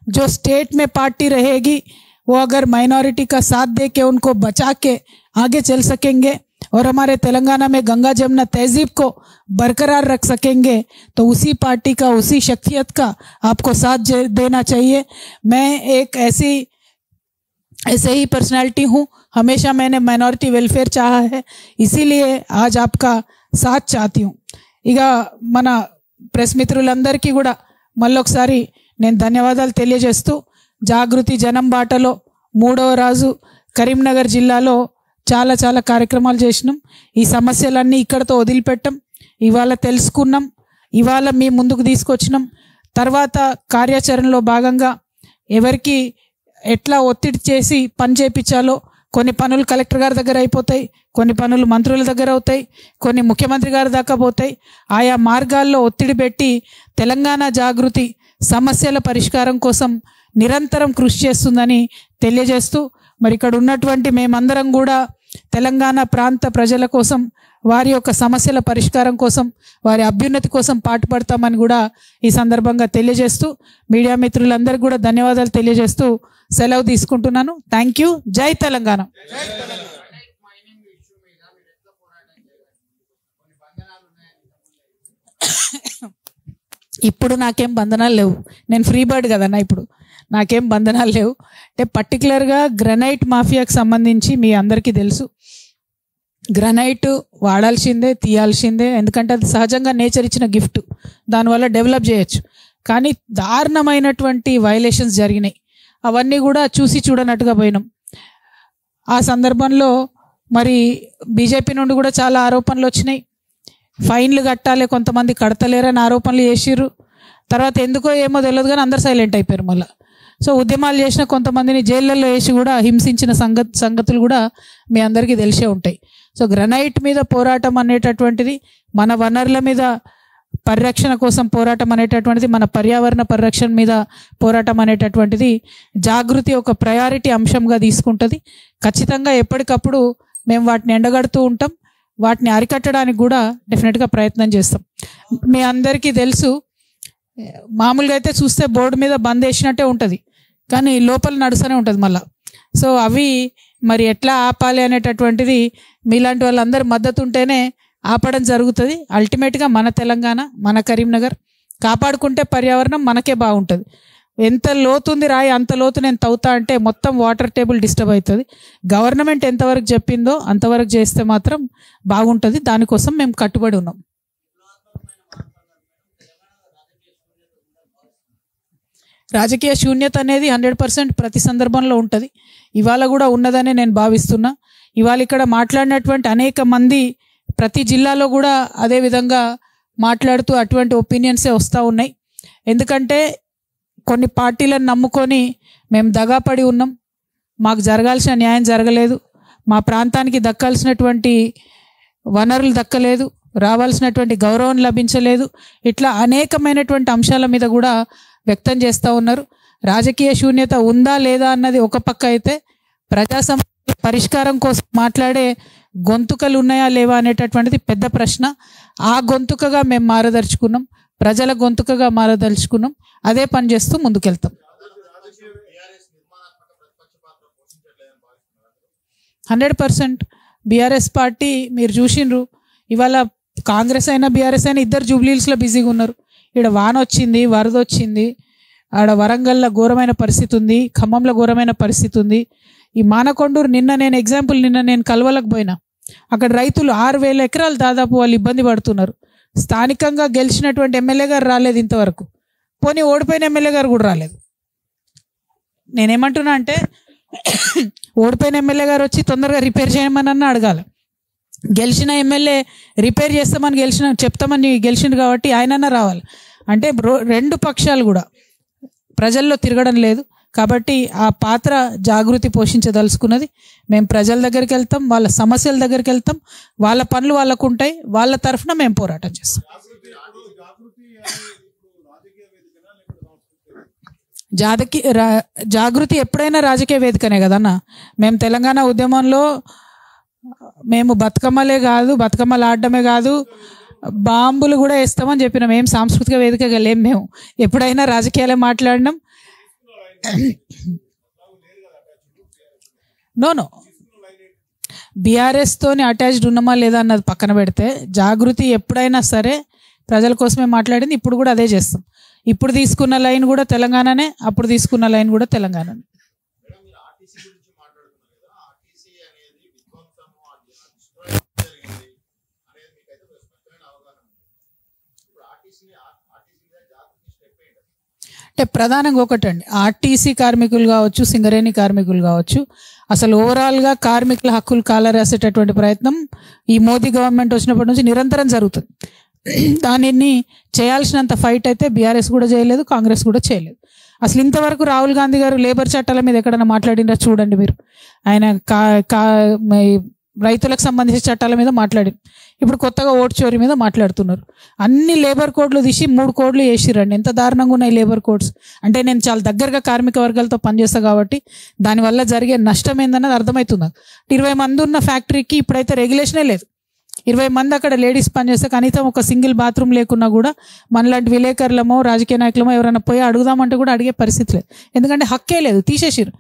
जो स्टेट में पार्टी रहेगी वो अगर माइनॉरिटी का साथ दे के उनको बचा के आगे चल सकेंगे और हमारे तेलंगाना में गंगा जमुना तहजीब को बरकरार रख सकेंगे तो उसी पार्टी का, उसी शख्सियत का आपको साथ देना चाहिए। मैं एक ऐसे ही पर्सनालिटी हूँ, हमेशा मैंने माइनॉरिटी वेलफेयर चाहा है, इसीलिए आज आपका साथ चाहती हूँ। ఇక మన ప్రెస్ మిత్రులందరికీ కూడా మళ్ళొకసారి నేను ధన్యవాదాలు తెలియజేస్తూ, జాగృతి జనం బాటలో 3వ రోజు కరీంనగర్ జిల్లాలో చాలా చాలా కార్యక్రమాలు చేసినాం. ఈ సమస్యలన్నీ ఇక్కడతో వదిలిపెట్టాం, ఇవాళ తెలుసుకున్నాం, ఇవాళ మీ ముందుకు తీసుకొచ్చినాం. తర్వాత కార్యాచరణలో భాగంగా ఎవరికి ఎట్లా ఒత్తిడి చేసి పని చేయించాలో, కొన్ని పనులు కలెక్టర్ గారి దగ్గర అయిపోతాయి, కొన్ని పనులు మంత్రుల దగ్గర అవుతాయి, కొన్ని ముఖ్యమంత్రి గారి దాకా పోతాయి. ఆయా మార్గాల్లో ఒత్తిడి పెట్టి తెలంగాణ జాగృతి సమస్యల పరిష్కారం కోసం నిరంతరం కృషి చేస్తుందని తెలియజేస్తూ, మరి ఇక్కడ ఉన్నటువంటి మేమందరం కూడా తెలంగాణ ప్రాంత ప్రజల కోసం, వారి యొక్క సమస్యల పరిష్కారం కోసం, వారి అభ్యున్నతి కోసం పాటుపడతామని కూడా ఈ సందర్భంగా తెలియజేస్తూ, మీడియా మిత్రులందరికీ కూడా ధన్యవాదాలు తెలియజేస్తూ సెలవు తీసుకుంటున్నాను. Thank you. జై తెలంగాణ. ఇప్పుడు నాకేం బంధనాలు లేవు, నేను ఫ్రీ బర్డ్ కదన్నా, ఇప్పుడు నాకేం బంధనాలు లేవు. అంటే పర్టికులర్గా గ్రనైట్ మాఫియాకి సంబంధించి మీ అందరికీ తెలుసు, గ్రనైట్ వాడాల్సిందే, తీయాల్సిందే, ఎందుకంటే అది సహజంగా నేచర్ ఇచ్చిన గిఫ్ట్, దానివల్ల డెవలప్ చేయొచ్చు. కానీ దారుణమైనటువంటి వైలేషన్స్ జరిగినాయి, అవన్నీ కూడా చూసి చూడనట్టుగా పోయినాం. ఆ సందర్భంలో మరి బీజేపీ నుండి కూడా చాలా ఆరోపణలు వచ్చినాయి. ఫైన్లు కట్టాలి, కొంతమంది కడతలేరని ఆరోపణలు చేసిర్రు. తర్వాత ఎందుకో ఏమో తెలియదు కానీ అందరు సైలెంట్ అయిపోయారు మళ్ళీ. సో ఉద్యమాలు చేసిన కొంతమందిని జైళ్ళల్లో వేసి కూడా హింసించిన సంగతులు కూడా మీ అందరికీ తెలిసే ఉంటాయి. సో గ్రనైట్ మీద పోరాటం అనేటటువంటిది, మన వనరుల మీద పరిరక్షణ కోసం పోరాటం అనేటటువంటిది, మన పర్యావరణ పరిరక్షణ మీద పోరాటం అనేటటువంటిది జాగృతి ఒక ప్రయారిటీ అంశంగా తీసుకుంటుంది. ఖచ్చితంగా ఎప్పటికప్పుడు మేము వాటిని ఎండగడుతూ ఉంటాం, వాటిని అరికట్టడానికి కూడా డెఫినెట్గా ప్రయత్నం చేస్తాం. మీ అందరికీ తెలుసు, మామూలుగా అయితే చూస్తే బోర్డు మీద బంద్ వేసినట్టే ఉంటుంది, కానీ లోపల నడుస్తూనే ఉంటుంది మళ్ళీ. సో అవి మరి ఎట్లా ఆపాలి అనేటటువంటిది మీలాంటి వాళ్ళందరి మద్దతు ఉంటేనే ఆపడం జరుగుతుంది. అల్టిమేట్గా మన తెలంగాణ, మన కరీంనగర్ కాపాడుకుంటే పర్యావరణం మనకే బాగుంటుంది. ఎంత లోతుంది రాయి అంత లోతు నేను తవ్వుతా అంటే మొత్తం వాటర్ టేబుల్ డిస్టర్బ్ అవుతుంది. గవర్నమెంట్ ఎంతవరకు చెప్పిందో అంతవరకు చేస్తే మాత్రం బాగుంటుంది. దానికోసం మేము కట్టుబడి ఉన్నాం. రాజకీయ శూన్యత అనేది 100% ప్రతి సందర్భంలో ఉంటుంది. ఇవాళ కూడా ఉన్నదని నేను భావిస్తున్నా. ఇవాళ ఇక్కడ మాట్లాడినటువంటి అనేక మంది ప్రతి జిల్లాలో కూడా అదే విధంగా మాట్లాడుతూ అటువంటి ఒపీనియన్సే వస్తూ ఉన్నాయి. ఎందుకంటే కొన్ని పార్టీలను నమ్ముకొని మేము దగాపడి ఉన్నాం, మాకు జరగాల్సిన న్యాయం జరగలేదు, మా ప్రాంతానికి దక్కాల్సినటువంటి వనరులు దక్కలేదు, రావాల్సినటువంటి గౌరవం లభించలేదు, ఇట్లా అనేకమైనటువంటి అంశాల మీద కూడా వ్యక్తం చేస్తూ ఉన్నారు. రాజకీయ శూన్యత ఉందా లేదా అన్నది ఒక పక్క అయితే, ప్రజా సమస్యల పరిష్కారం కోసం మాట్లాడే గొంతుకలు ఉన్నాయా లేవా అనేటటువంటిది పెద్ద ప్రశ్న. ఆ గొంతుకగా మేము మారదలుచుకున్నాం, ప్రజల గొంతుకగా మారదలుచుకున్నాం, అదే పని చేస్తూ ముందుకెళ్తాం. 100% బీఆర్ఎస్ పార్టీ మీరు చూసిండ్రు. ఇవాళ కాంగ్రెస్ అయినా బీఆర్ఎస్ అయినా ఇద్దరు జూబ్లీహిల్స్లో బిజీగా ఉన్నారు. ఇక్కడ వాన వచ్చింది, వరద వచ్చింది, ఆడ వరంగల్లో ఘోరమైన పరిస్థితి ఉంది, ఖమ్మంలో ఘోరమైన పరిస్థితి ఉంది. ఈ మానకొండూరు నిన్న నేను కల్వలకు పోయినా, అక్కడ రైతులు 6,000 ఎకరాలు దాదాపు వాళ్ళు ఇబ్బంది పడుతున్నారు. స్థానికంగా గెలిచినటువంటి ఎమ్మెల్యే గారు రాలేదు ఇంతవరకు, పోనీ ఓడిపోయిన ఎమ్మెల్యే గారు కూడా రాలేదు. నేనేమంటున్నా అంటే ఓడిపోయిన ఎమ్మెల్యే గారు వచ్చి తొందరగా రిపేర్ చేయమని అడగాలి. గెలిచిన ఎమ్మెల్యే రిపేర్ చేస్తామని చెప్తామని గెలిచిండు కాబట్టి ఆయనన్నా రావాలి. అంటే రెండు పక్షాలు కూడా ప్రజల్లో తిరగడం లేదు. కాబట్టి ఆ పాత్ర జాగృతి పోషించదలుచుకున్నది. మేము ప్రజల దగ్గరికి వెళ్తాం, వాళ్ళ సమస్యల దగ్గరికి వెళ్తాం, వాళ్ళ పనులు వాళ్ళకు ఉంటాయి, వాళ్ళ తరఫున మేము పోరాటం చేస్తాం. జాగృతి ఎప్పుడైనా రాజకీయ వేదికనే కదన్న. మేము తెలంగాణ ఉద్యమంలో మేము బతుకమ్మలే కాదు, బతుకమ్మలు ఆడడమే కాదు, బాంబులు కూడా వేస్తామని చెప్పినాం. ఏం సాంస్కృతిక వేదికగా లేం. మేము ఎప్పుడైనా రాజకీయాలే మాట్లాడినాం. నో బీఆర్ఎస్ తోని అటాచ్డ్ ఉన్నామా లేదా అన్నది పక్కన పెడితే, జాగృతి ఎప్పుడైనా సరే ప్రజల కోసమే మాట్లాడింది. ఇప్పుడు కూడా అదే చేస్తాం. ఇప్పుడు తీసుకున్న లైన్ కూడా తెలంగాణనే, అప్పుడు తీసుకున్న లైన్ కూడా తెలంగాణనే. అంటే ప్రధానంగా ఒకటండి, ఆర్టీసీ కార్మికులు కావచ్చు, సింగరేణి కార్మికులు కావచ్చు, అసలు ఓవరాల్గా కార్మికుల హక్కులు కాలరాసేటటువంటి ప్రయత్నం ఈ మోదీ గవర్నమెంట్ వచ్చినప్పటి నుంచి నిరంతరం జరుగుతుంది. దానిని చేయాల్సినంత ఫైట్ అయితే బీఆర్ఎస్ కూడా చేయలేదు, కాంగ్రెస్ కూడా చేయలేదు. అసలు ఇంతవరకు రాహుల్ గాంధీ గారు లేబర్ చట్టాల మీద ఎక్కడైనా మాట్లాడినరా చూడండి మీరు. ఆయన రైతులకు సంబంధించిన చట్టాల మీద మాట్లాడింది. ఇప్పుడు కొత్తగా ఓటు చోరీ మీద మాట్లాడుతున్నారు. అన్ని లేబర్ కోడ్లు తీసి 3 కోడ్లు వేసిరండి. ఎంత దారుణంగా ఉన్నాయి లేబర్ కోడ్స్ అంటే. నేను చాలా దగ్గరగా కార్మిక వర్గాలతో పనిచేస్తాను కాబట్టి దానివల్ల జరిగే నష్టం ఏందన్నది అర్థమవుతుంది. 20 మంది ఉన్న ఫ్యాక్టరీకి ఇప్పుడైతే రెగ్యులేషనే లేదు. 20 మంది అక్కడ లేడీస్ పనిచేస్తే కనీసం ఒక సింగిల్ బాత్రూమ్ లేకున్నా కూడా మనలాంటి విలేకరులమో రాజకీయ నాయకులమో ఎవరైనా పోయి అడుగుదామంటే కూడా అడిగే పరిస్థితి లేదు. ఎందుకంటే హక్కే లేదు, తీసేసిరు.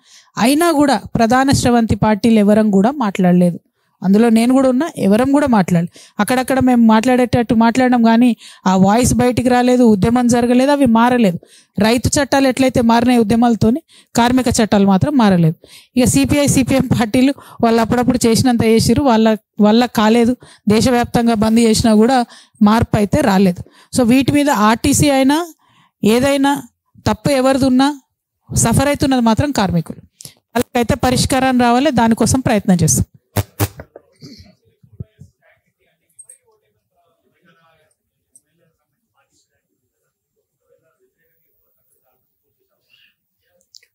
అయినా కూడా ప్రధాన స్రవంతి పార్టీలు ఎవరం కూడా మాట్లాడలేదు. అందులో నేను కూడా ఉన్నా, ఎవరం కూడా మాట్లాడలేదు. అక్కడక్కడ మేము మాట్లాడేటట్టు మాట్లాడడం కానీ ఆ వాయిస్ బయటికి రాలేదు, ఉద్యమం జరగలేదు, అవి మారలేదు. రైతు చట్టాలు ఎట్లయితే మారినాయి ఉద్యమాలతోని, కార్మిక చట్టాలు మాత్రం మారలేదు. ఇక సిపిఐ సిపిఎం పార్టీలు వాళ్ళు అప్పుడప్పుడు చేసినంత చేసిరు, వాళ్ళ కాలేదు. దేశవ్యాప్తంగా బంద్ చేసినా కూడా మార్పు అయితే రాలేదు. సో వీటి మీద ఆర్టీసీ అయినా ఏదైనా తప్పు ఎవరిది ఉన్నా సఫర్ అవుతున్నది మాత్రం కార్మికులు. వాళ్ళకైతే పరిష్కారం రావాలి, దానికోసం ప్రయత్నం చేస్తాం.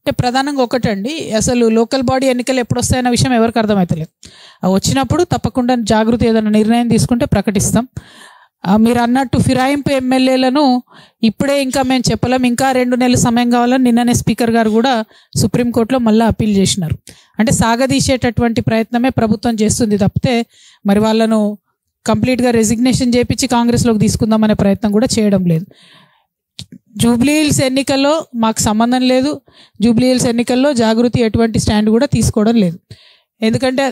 అంటే ప్రధానంగా ఒకటండి, అసలు లోకల్ బాడీ ఎన్నికలు ఎప్పుడు వస్తాయన్న విషయం ఎవరికి అర్థమవుతలేదు. వచ్చినప్పుడు తప్పకుండా జాగృతి ఏదైనా నిర్ణయం తీసుకుంటే ప్రకటిస్తాం. మీరు అన్నట్టు ఫిరాయింపు ఎమ్మెల్యేలను ఇప్పుడే ఇంకా మేము చెప్పలేం, ఇంకా 2 నెలల సమయం కావాలని నిన్ననే స్పీకర్ గారు కూడా సుప్రీంకోర్టులో మళ్ళీ అప్పీల్ చేసినారు. అంటే సాగదీసేటటువంటి ప్రయత్నమే ప్రభుత్వం చేస్తుంది తప్పితే మరి వాళ్ళను కంప్లీట్గా రెసిగ్నేషన్ చేయించి కాంగ్రెస్లోకి తీసుకుందామనే ప్రయత్నం కూడా చేయడం లేదు. జూబ్లీహిల్స్ ఎన్నికల్లో మాకు సంబంధం లేదు. జూబ్లీహిల్స్ ఎన్నికల్లో జాగృతి ఎటువంటి స్టాండ్ కూడా తీసుకోవడం లేదు. ఎందుకంటే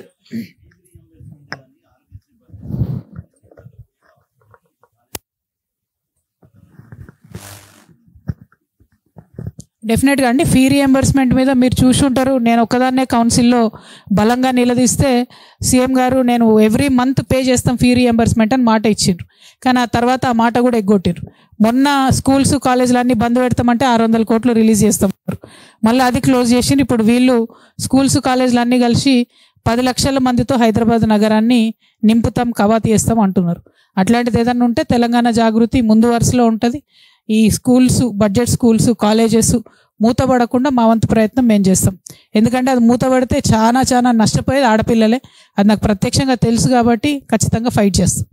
డెఫినెట్గా అండి, ఫీ రియంబర్స్మెంట్ మీద మీరు చూసుంటారు. నేను ఒక్కదాన్నే కౌన్సిల్లో బలంగా నిలదీస్తే సీఎం గారు నేను ఎవ్రీ మంత్ పే చేస్తాం ఫీ రియంబర్స్మెంట్ అని మాట ఇచ్చిండ్రు. కానీ ఆ తర్వాత ఆ మాట కూడా ఎగ్గొట్టిరు. మొన్న స్కూల్స్ కాలేజీలు అన్నీ బంద్ పెడతామంటే 600 కోట్లు రిలీజ్ చేస్తాం, మళ్ళీ అది క్లోజ్ చేసి ఇప్పుడు వీళ్ళు స్కూల్స్ కాలేజీలు అన్నీ కలిసి 10 లక్షల మందితో హైదరాబాద్ నగరాన్ని నింపుతాం, కవాతు చేస్తాం అంటున్నారు. అట్లాంటిది ఏదన్నా ఉంటే తెలంగాణ జాగృతి ముందు వరుసలో ఉంటుంది. ఈ స్కూల్స్, బడ్జెట్ స్కూల్స్, కాలేజెస్ మూతపడకుండా మా వంతు ప్రయత్నం మేము చేస్తాం. ఎందుకంటే అది మూతపడితే చాలా చాలా నష్టపోయేది ఆడపిల్లలే. అది నాకు ప్రత్యక్షంగా తెలుసు కాబట్టి ఖచ్చితంగా ఫైట్ చేస్తాం.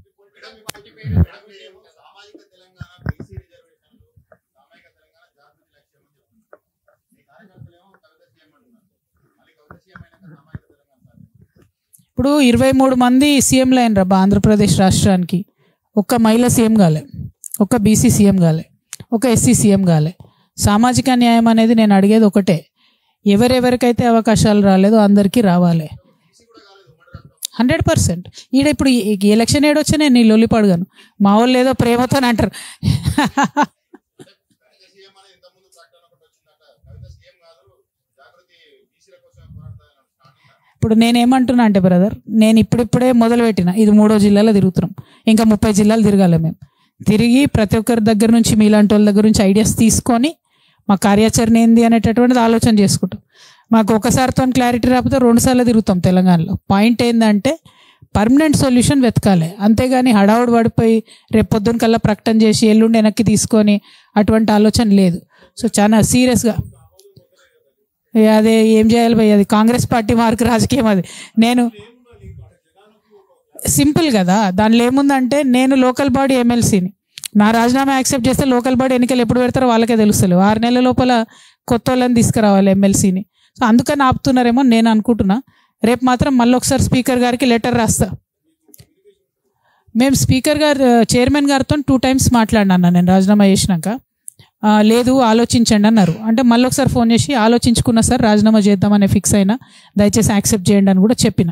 ఇప్పుడు 23 మంది సీఎంలు అయినరా ఆంధ్రప్రదేశ్ రాష్ట్రానికి. ఒక్క మహిళ సీఎం కాలే, ఒక్క బీసీ సీఎం కాలే, ఒక ఎస్సీ సీఎం కాలే. సామాజిక న్యాయం అనేది నేను అడిగేది ఒకటే, ఎవరెవరికైతే అవకాశాలు రాలేదో అందరికీ రావాలి 100%. ఈడ ఇప్పుడు ఎలక్షన్ ఏడొచ్చా నేను నీ లొల్లిపడగాను, మా వాళ్ళు ఏదో ప్రేమతో అంటారు. ఇప్పుడు నేనేమంటున్నా అంటే బ్రదర్, నేను ఇప్పుడిప్పుడే మొదలుపెట్టిన, ఇది 3వ జిల్లాలో తిరుగుతున్నాం, ఇంకా 30 జిల్లాలు తిరగాలి. మేము తిరిగి ప్రతి ఒక్కరి దగ్గర నుంచి, మీలాంటి వాళ్ళ దగ్గర నుంచి ఐడియాస్ తీసుకొని మా కార్యాచరణ ఏంది అనేటటువంటిది ఆలోచన చేసుకుంటాం. మాకు ఒకసారితో క్లారిటీ రాకపోతే 2 సార్లు తిరుగుతాం తెలంగాణలో. పాయింట్ ఏంటంటే పర్మనెంట్ సొల్యూషన్ వెతకాలి, అంతేగాని హడావుడు పడిపోయి రేపు పొద్దున్న కల్లా ప్రకటన చేసి ఎల్లుండి వెనక్కి తీసుకొని అటువంటి ఆలోచన లేదు. సో చాలా సీరియస్గా అదే ఏం చేయాలి భయ్, అది కాంగ్రెస్ పార్టీ మార్కు రాజకీయం. అది నేను సింపుల్ కదా, దానిలో ఏముందంటే నేను లోకల్ బాడీ ఎమ్మెల్సీని, నా రాజీనామా యాక్సెప్ట్ చేస్తే లోకల్ బాడీ ఎన్నికలు ఎప్పుడు పెడతారో వాళ్ళకే తెలుస్తలేవు. 6 నెలల లోపల కొత్త వాళ్ళని తీసుకురావాలి ఎమ్మెల్సీని. సో అందుకని ఆపుతున్నారేమో నేను అనుకుంటున్నా. రేపు మాత్రం మళ్ళీ ఒకసారి స్పీకర్ గారికి లెటర్ రాస్తా. మేము స్పీకర్ గారు చైర్మన్ గారితో 2 times మాట్లాడినా నేను రాజీనామా చేసినాక. లేదు ఆలోచించండి అన్నారు. అంటే మళ్ళీ ఒకసారి ఫోన్ చేసి ఆలోచించుకున్నా సార్, రాజీనామా చేద్దామని ఫిక్స్ అయినా, దయచేసి యాక్సెప్ట్ చేయండి అని కూడా చెప్పిన.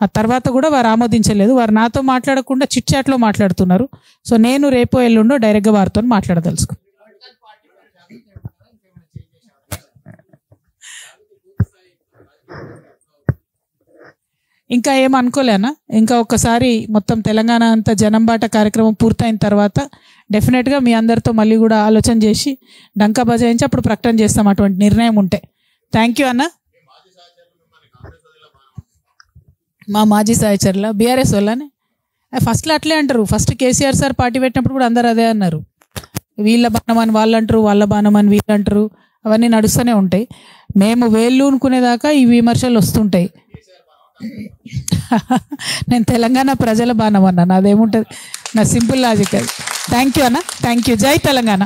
ఆ తర్వాత కూడా వారు ఆమోదించలేదు. వారు నాతో మాట్లాడకుండా చిట్ చాట్లో మాట్లాడుతున్నారు. సో నేను రేపో ఎల్లుండో డైరెక్ట్గా వారితో మాట్లాడదలుచుకున్నాను. ఇంకా ఏం అనుకోలేనా, ఇంకా ఒక్కసారి మొత్తం తెలంగాణ అంతా జనం బాట కార్యక్రమం పూర్తయిన తర్వాత డెఫినెట్గా మీ అందరితో మళ్ళీ కూడా ఆలోచన చేసి డంకా బజాయించి అప్పుడు ప్రకటన చేస్తాం అటువంటి నిర్ణయం ఉంటే. థ్యాంక్ యూ అన్న. మా మాజీ సహచరుల బీఆర్ఎస్ వాళ్ళని ఫస్ట్లో అట్లే అంటారు. ఫస్ట్ కేసీఆర్ సార్ పార్టీ పెట్టినప్పుడు కూడా అందరు అదే అన్నారు. వీళ్ళ బాణం అని వాళ్ళు అంటారు, వాళ్ళ బాణం అని వీళ్ళు అంటారు. అవన్నీ నడుస్తూనే ఉంటాయి. మేము వేళ్ళు అనుకునేదాకా ఈ విమర్శలు వస్తుంటాయి. నేను తెలంగాణ ప్రజల బాణం అన్నాను, అదేముంటుంది నా సింపుల్ లాజిక్ అది. థ్యాంక్ యూ అన్న, థ్యాంక్ యూ. జై తెలంగాణ.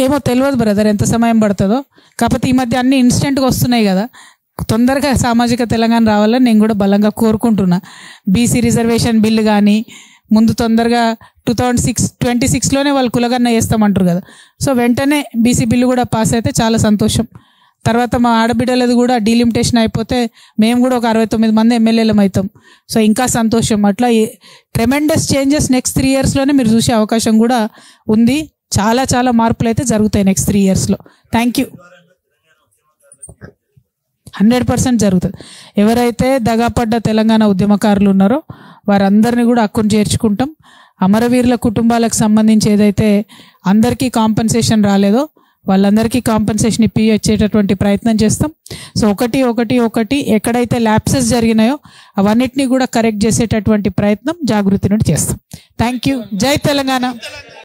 ఏమో తెలియదు బ్రదర్ ఎంత సమయం పడుతుందో. కాకపోతే ఈ మధ్య అన్ని ఇన్స్టెంట్గా వస్తున్నాయి కదా, తొందరగా సామాజిక తెలంగాణ రావాలని నేను కూడా బలంగా కోరుకుంటున్నా. బీసీ రిజర్వేషన్ బిల్లు కానీ ముందు తొందరగా 2026లోనే వాళ్ళు కులగన్న వేస్తామంటారు కదా. సో వెంటనే బీసీ బిల్లు కూడా పాస్ అయితే చాలా సంతోషం. తర్వాత మా ఆడబిడ్డలది కూడా డీలిమిటేషన్ అయిపోతే మేము కూడా ఒక 69 మంది ఎమ్మెల్యేలం అవుతాం. సో ఇంకా సంతోషం. అట్లా ట్రెమెండస్ చేంజెస్ నెక్స్ట్ 3 yearsలోనే మీరు చూసే అవకాశం కూడా ఉంది. చాలా చాలా మార్పులు అయితే జరుగుతాయి నెక్స్ట్ 3 yearsలో. Thank you. 100% జరుగుతుంది. ఎవరైతే దగాపడ్డ తెలంగాణ ఉద్యమకారులు ఉన్నారో వారందరినీ కూడా హక్కును చేర్చుకుంటాం. అమరవీరుల కుటుంబాలకు సంబంధించి ఏదైతే అందరికీ కాంపెన్సేషన్ రాలేదో వాళ్ళందరికీ కాంపెన్సేషన్ ఇచ్చేటటువంటి ప్రయత్నం చేస్తాం. సో ఒకటి ఎక్కడైతే ల్యాప్సెస్ జరిగినాయో అవన్నిటినీ కూడా కరెక్ట్ చేసేటటువంటి ప్రయత్నం జాగృతి నుండి చేస్తాం. Thank you. జై తెలంగాణ.